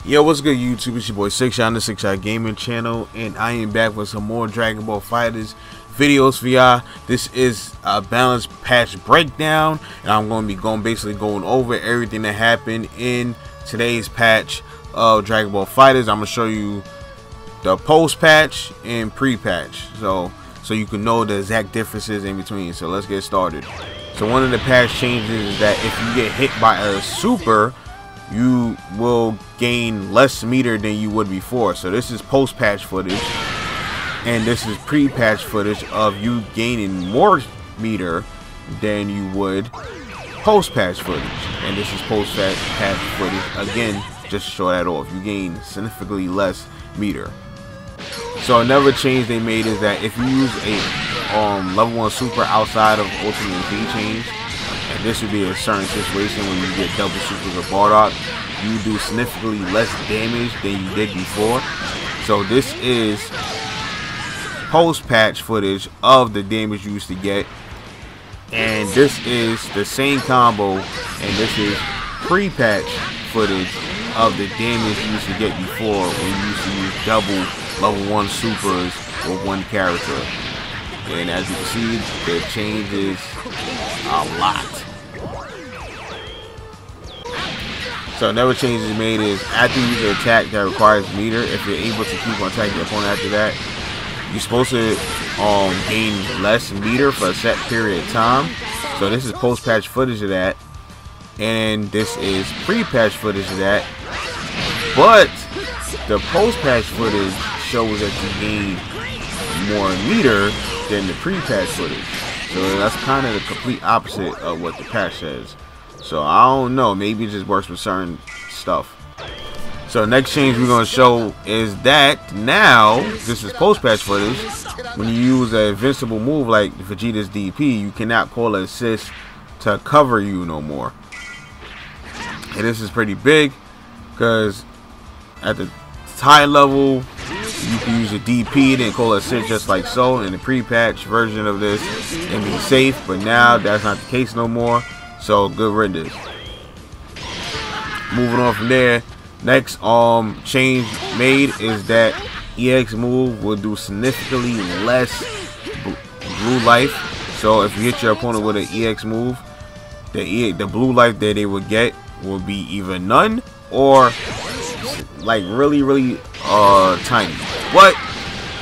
Yo, what's good YouTube? It's your boy 6 on the 6 Gaming channel, and I am back with some more Dragon Ball FighterZ videos for y'all. This is a balanced patch breakdown, and I'm going to be basically going over everything that happened in today's patch of Dragon Ball FighterZ. I'm going to show you the post patch and pre-patch, so you can know the exact differences in between. So let's get started. So one of the patch changes is that if you get hit by a super, you will gain less meter than you would before. So this is post-patch footage, and this is pre-patch footage of you gaining more meter than you would post-patch footage. And this is post-patch footage again, just to show that off. You gain significantly less meter. So another change they made is that if you use a level 1 super outside of Ultimate V change, and this would be a certain situation when you get double supers of Bardock, you do significantly less damage than you did before. So this is post-patch footage of the damage you used to get, and this is the same combo, and this is pre-patch footage of the damage you used to get before when you used to use double level 1 supers with one character. And as you can see, the changes a lot. So another change is made is after you use an attack that requires meter, if you're able to keep on attacking your opponent after that, you're supposed to gain less meter for a set period of time. So this is post-patch footage of that, and this is pre-patch footage of that. But the post-patch footage shows that you gain more meter than the pre-patch footage. So that's kind of the complete opposite of what the patch says. So I don't know, maybe it just works with certain stuff. So next change we're going to show is that now, this is post-patch footage, when you use an invincible move like Vegeta's DP, you cannot call an assist to cover you no more. And this is pretty big, because at the high level, you can use a DP, then call a assist just like so in the pre-patch version of this and be safe, but now that's not the case no more. So good riddance. Moving on from there, next change made is that EX move will do significantly less blue life. So if you hit your opponent with an EX move, the blue life that they would get will be either none or like really tiny. But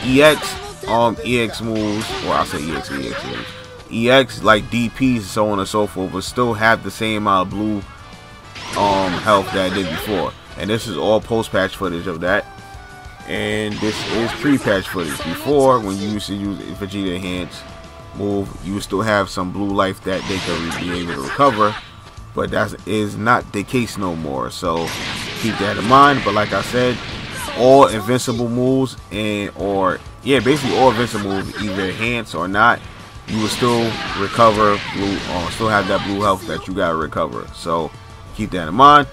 EX moves, or I'll say EX moves, EX like DPs, so on and so forth, will still have the same amount of blue health that it did before. And this is all post-patch footage of that, and this is pre-patch footage. Before, when you used to use Vegeta Enhance move, you would still have some blue life that they could be able to recover, but that is not the case no more. So keep that in mind. But like I said, all invincible moves basically all invincible moves, either enhance or not, you will still recover blue, or still have that blue health that you gotta recover. So keep that in mind.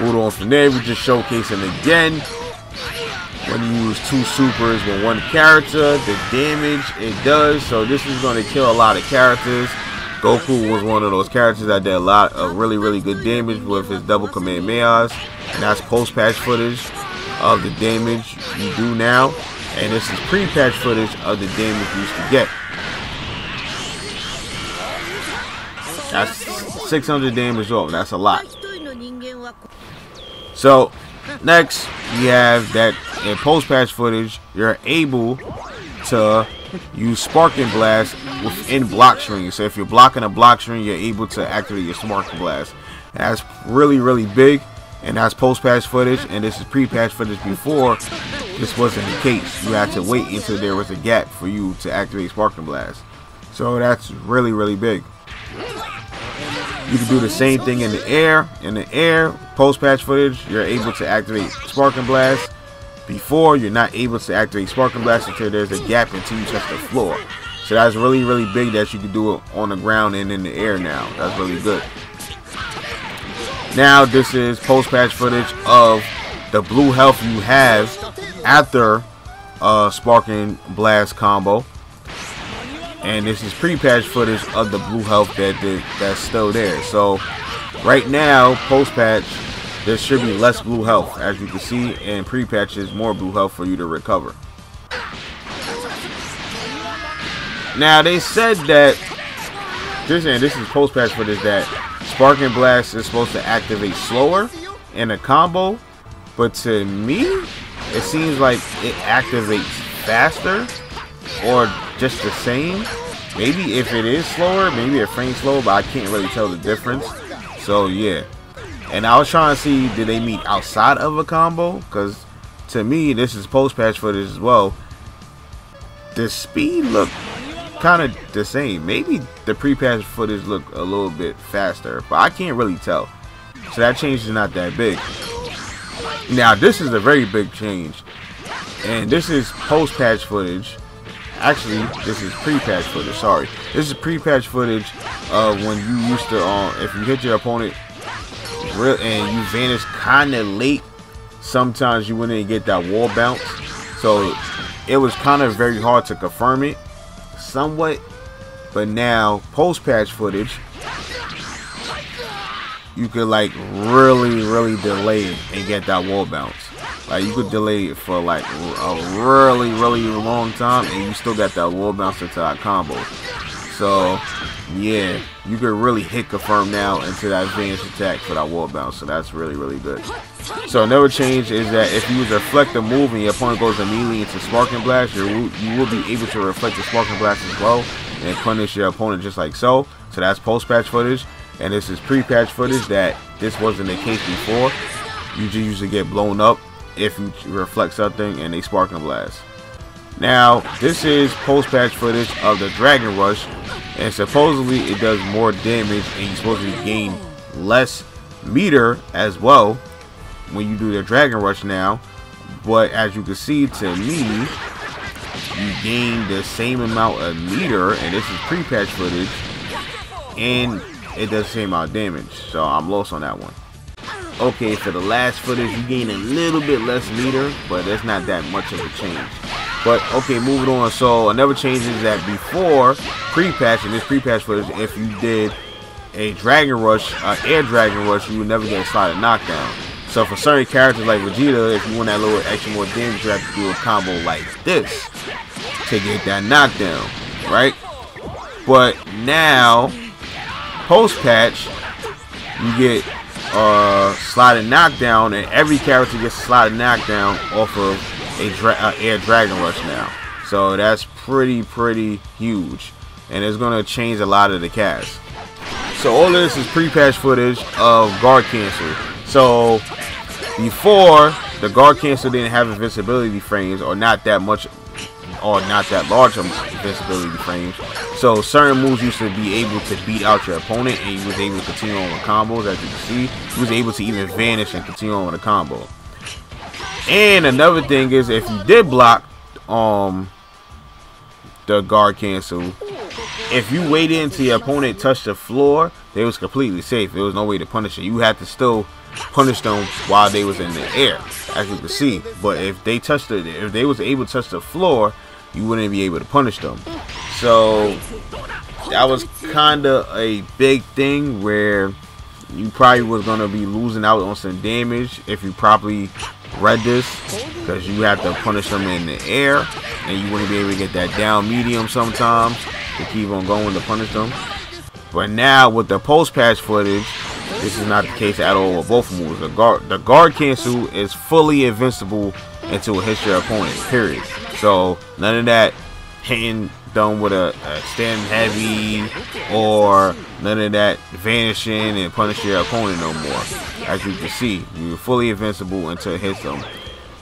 Moving on from there, we just showcasing again when you use 2 supers with one character, the damage it does. So this is going to kill a lot of characters. Goku was one of those characters that did a lot of really good damage with his double Kamehamehas, and that's post-patch footage of the damage you do now. And this is pre-patch footage of the damage you used to get. That's 600 damage off. That's a lot. So next we have that in post-patch footage, you're able to use Sparking Blast within block string. So if you're blocking a block string, you're able to activate your Sparking Blast. That's really big, and that's post-patch footage. And this is pre-patch footage. Before, this wasn't the case. You had to wait until there was a gap for you to activate Sparking Blast. So that's really big. You can do the same thing in the air. In the air, post-patch footage, you're able to activate Sparking Blast. Before, you're not able to activate Sparking Blast until there's a gap until you touch the floor. So that's really big that you can do it on the ground and in the air now. That's really good. Now this is post-patch footage of the blue health you have after Sparking Blast combo. And this is pre-patch footage of the blue health that's still there. So right now, post-patch, there should be less blue health, as you can see, and pre-patches more blue health for you to recover. Now they said that this is post-patch footage that Sparking Blast is supposed to activate slower in a combo, but to me it seems like it activates faster or just the same. Maybe if it is slower, maybe it frames slower, but I can't really tell the difference. So yeah. And I was trying to see, did they meet outside of a combo? Because to me, this is post-patch footage as well. The speed looked kind of the same. Maybe the pre-patch footage looked a little bit faster, but I can't really tell. So that change is not that big. Now this is a very big change. And this is post-patch footage. Actually, this is pre-patch footage. Sorry. This is pre-patch footage of when you used to, if you hit your opponent and you vanish kind of late, sometimes you wouldn't get that wall bounce, so it was kind of very hard to confirm it somewhat. But now post-patch footage, you could like really delay it and get that wall bounce. Like you could delay it for like a really long time and you still got that wall bounce into that combo. So yeah, you could really hit confirm now into that advanced attack for that wall bounce. So that's really good. So another change is that if you reflect the move and your opponent goes immediately into Sparking Blast, you will be able to reflect the Sparking Blast as well and punish your opponent just like so. So that's post-patch footage, and this is pre-patch footage that this wasn't the case before. You just usually get blown up if you reflect something and they Sparking Blast. Now this is post-patch footage of the Dragon Rush, and supposedly it does more damage and you're supposed to gain less meter as well when you do the Dragon Rush now. But as you can see, to me, you gain the same amount of meter, and this is pre-patch footage, and it does the same amount of damage. So I'm lost on that one. Okay, for the last footage, you gain a little bit less meter, but that's not that much of a change. But okay, moving on. So another change is that before pre-patch, in this pre-patch footage, if you did a Dragon Rush, Air Dragon Rush, you would never get a slided knockdown. So for certain characters like Vegeta, if you want that little extra more damage, you have to do a combo like this to get that knockdown, right? But now, post-patch, you get slided knockdown, and every character gets a slided knockdown off of a Air Dragon Rush now. So that's pretty huge, and it's gonna change a lot of the cast. So all of this is pre-patch footage of guard cancel. So before, the guard cancel didn't have invincibility frames, or not that much, or not that large of invincibility frames. So certain moves used to be able to beat out your opponent, and you was able to continue on with combos. As you can see, you was able to even vanish and continue on with a combo. And another thing is, if you did block the guard cancel, if you waited until your opponent touched the floor, they was completely safe. There was no way to punish it. You had to still punish them while they was in the air, as you can see. But if they touched if they was able to touch the floor, you wouldn't be able to punish them. So that was kind of a big thing where you probably was gonna be losing out on some damage if you properly read this, because you have to punish them in the air, and you wouldn't be able to get that down medium sometimes to keep on going to punish them. But now with the post-patch footage, this is not the case at all with both moves. The guard cancel is fully invincible until it hits your opponent, period. So none of that hitting them with a stand heavy, or none of that vanishing and punishing your opponent no more. As you can see, you're fully invincible until it hits them.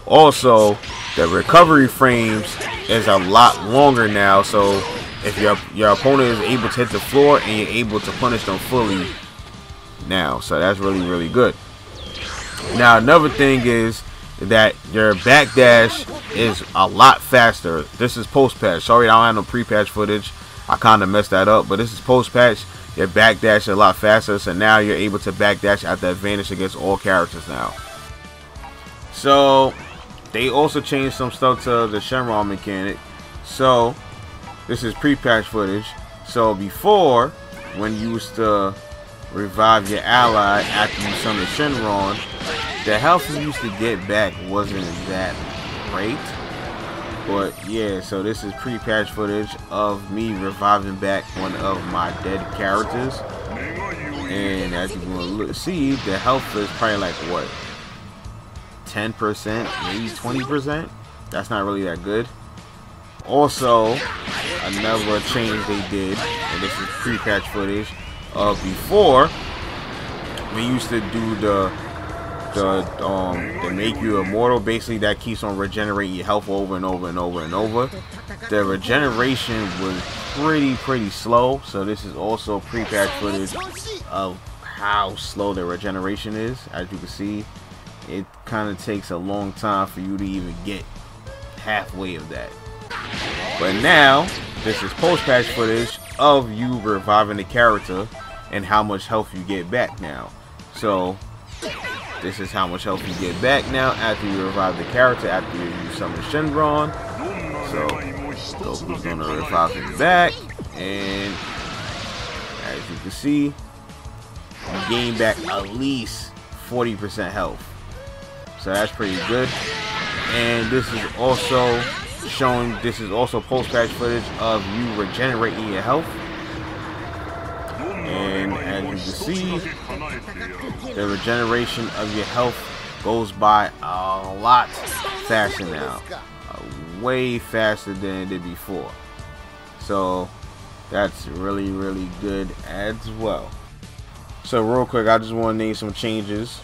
Also, the recovery frames is a lot longer now, so if your opponent is able to hit the floor, and you're able to punish them fully now, so that's really good. Now another thing is that your backdash is a lot faster. This is post-patch. Sorry, I don't have no pre-patch footage. I kind of messed that up, but this is post-patch. Your backdash is a lot faster, so now you're able to backdash at the advantage against all characters now. So they also changed some stuff to the Shenron mechanic. So this is pre-patch footage. So before, when you used to revive your ally after you summon Shenron, the health you used to get back wasn't that great. But yeah, so this is pre-patch footage of me reviving back one of my dead characters. And as you can see, the health is probably like, what, 10%, maybe 20%? That's not really that good. Also, another change they did, and this is pre-patch footage of before, we used to do the make you immortal. Basically, that keeps on regenerating your health over and over and over and over. The regeneration was pretty slow, so this is also pre-patch footage of how slow the regeneration is. As you can see, it kind of takes a long time for you to even get halfway of that. But now, this is post-patch footage of you reviving the character and how much health you get back now. So this is how much health you get back now after you revive the character, after you summon Shenron. So Goku's gonna revive him back, and as you can see, you gain back at least 40% health. So that's pretty good. And this is also showing, this is also post-patch footage of you regenerating your health. And as you can see, the regeneration of your health goes by a lot faster now, way faster than it did before. So that's really good as well. So real quick, I just want to name some changes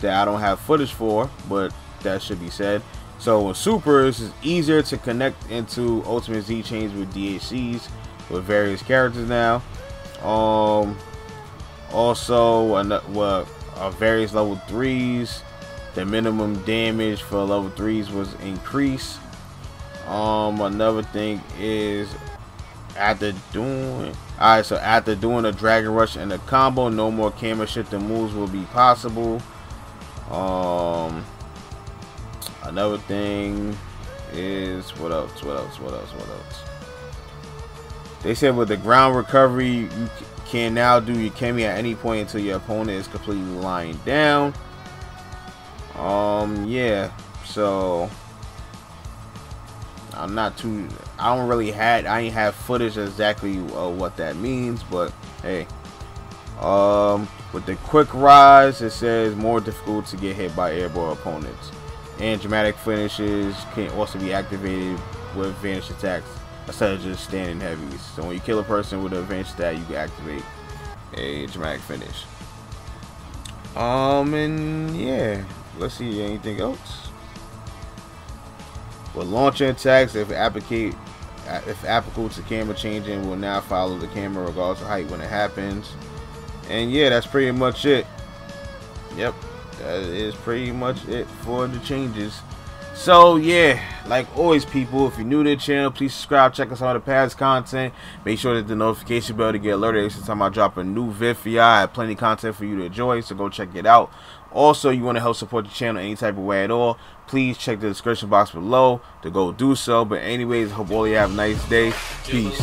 that I don't have footage for, but that should be said. So with Supers, it's easier to connect into Ultimate Z chains with DHCs with various characters now. Also, various level 3s, the minimum damage for level 3s was increased. Another thing is, after doing a Dragon Rush and a combo, no more camera shifting moves will be possible. Another thing is, what else? They said with the ground recovery, you can now do your Kemi at any point until your opponent is completely lying down. Yeah, so I ain't have footage exactly what that means, but hey. With the quick rise, it says more difficult to get hit by airborne opponents, and dramatic finishes can also be activated with vanish attacks instead of just standing heavies. So when you kill a person with an advanced stat, you can activate a dramatic finish. And yeah, let's see, anything else. With launching attacks, if applicable to camera changing, will now follow the camera regardless of height when it happens. And yeah, that's pretty much it. Yep, that is pretty much it for the changes. So yeah, like always, people, if you're new to the channel, please subscribe, check us out on the past content. Make sure that the notification bell to get alerted every time I drop a new vid for y'all. I have plenty of content for you to enjoy, so go check it out. Also, you want to help support the channel any type of way at all, please check the description box below to go do so. But anyways, hope all you have a nice day. Peace.